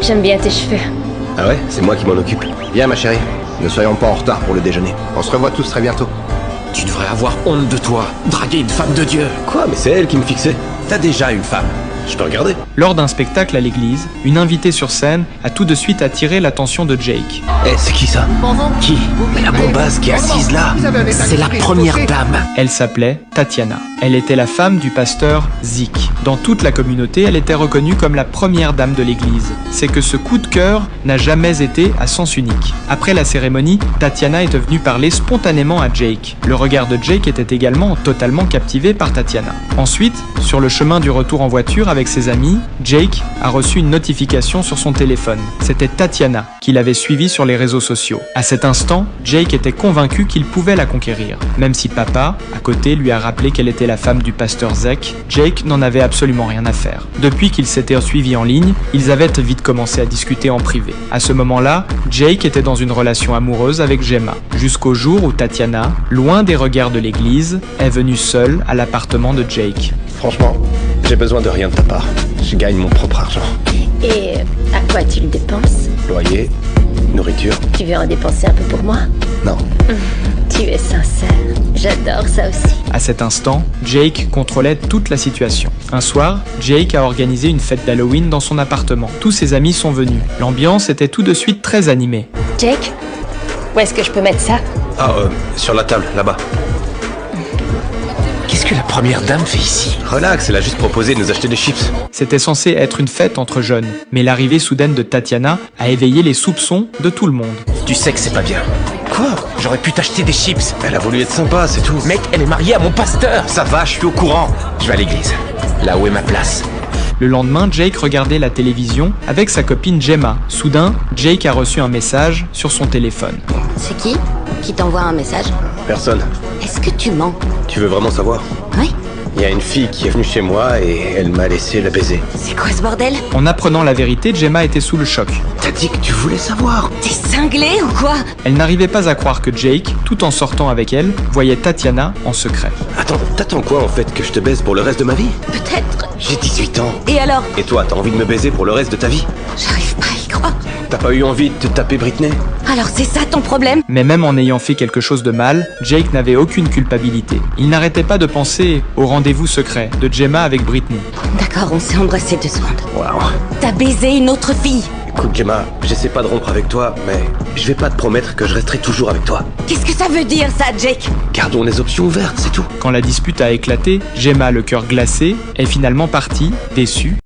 J'aime bien tes cheveux. Ah ouais, c'est moi qui m'en occupe. Viens ma chérie, ne soyons pas en retard pour le déjeuner. On se revoit tous très bientôt. Tu devrais avoir honte de toi, draguer une femme de Dieu. Quoi? Mais c'est elle qui me fixait. T'as déjà une femme. Je peux regarder? Lors d'un spectacle à l'église, une invitée sur scène a tout de suite attiré l'attention de Jake. Eh, c'est qui ça? Qui? Mais la bombasse qui est assise là. C'est la première dame. Elle s'appelait Tatiana. Elle était la femme du pasteur Zik. Dans toute la communauté, elle était reconnue comme la première dame de l'église. C'est que ce coup de cœur n'a jamais été à sens unique. Après la cérémonie, Tatiana est venue parler spontanément à Jake. Le regard de Jake était également totalement captivé par Tatiana. Ensuite, sur le chemin du retour en voiture avec ses amis, Jake a reçu une notification sur son téléphone. C'était Tatiana qui l'avait suivi sur les réseaux sociaux. À cet instant, Jake était convaincu qu'il pouvait la conquérir. Même si papa, à côté, lui a rappelé qu'elle était la femme du pasteur Zek, Jake n'en avait absolument rien à faire. Depuis qu'ils s'étaient suivis en ligne, ils avaient vite commencé à discuter en privé. À ce moment-là, Jake était dans une relation amoureuse avec Gemma, jusqu'au jour où Tatiana, loin des regards de l'église, est venue seule à l'appartement de Jake. Franchement, j'ai besoin de rien de ta part. Je gagne mon propre argent. Et à quoi tu le dépenses? Loyer, nourriture. Tu veux en dépenser un peu pour moi? Non. Tu es sincère. J'adore ça aussi. À cet instant, Jake contrôlait toute la situation. Un soir, Jake a organisé une fête d'Halloween dans son appartement. Tous ses amis sont venus. L'ambiance était tout de suite très animée. Jake, où est-ce que je peux mettre ça? Ah, sur la table, là-bas. Qu'est-ce que la première dame fait ici? Relax, elle a juste proposé de nous acheter des chips. C'était censé être une fête entre jeunes, mais l'arrivée soudaine de Tatiana a éveillé les soupçons de tout le monde. Tu sais que c'est pas bien. Quoi? J'aurais pu t'acheter des chips. Elle a voulu être sympa, c'est tout. Mec, elle est mariée à mon pasteur. Ça va, je suis au courant. Je vais à l'église. Là où est ma place. Le lendemain, Jake regardait la télévision avec sa copine Gemma. Soudain, Jake a reçu un message sur son téléphone. C'est qui t'envoie un message? Personne. Est-ce que tu mens? Tu veux vraiment savoir? Oui. Il y a une fille qui est venue chez moi et elle m'a laissé la baiser. C'est quoi ce bordel? En apprenant la vérité, Gemma était sous le choc. T'as dit que tu voulais savoir. T'es cinglé ou quoi? Elle n'arrivait pas à croire que Jake, tout en sortant avec elle, voyait Tatiana en secret. Attends, t'attends quoi en fait? Que je te baise pour le reste de ma vie? Peut-être. J'ai 18 ans. Et alors? Et toi, t'as envie de me baiser pour le reste de ta vie? J'arrive pas à y croire. T'as pas eu envie de te taper Britney? Alors c'est ça ton problème? Mais même en ayant fait quelque chose de mal, Jake n'avait aucune culpabilité. Il n'arrêtait pas de penser au rendez-vous secret de Gemma avec Britney. D'accord, on s'est embrassé 2 secondes. Waouh. T'as baisé une autre fille. Écoute Gemma, j'essaie pas de rompre avec toi, mais je vais pas te promettre que je resterai toujours avec toi. Qu'est-ce que ça veut dire ça, Jake? Gardons les options ouvertes, c'est tout. Quand la dispute a éclaté, Gemma, le cœur glacé, est finalement partie, déçue.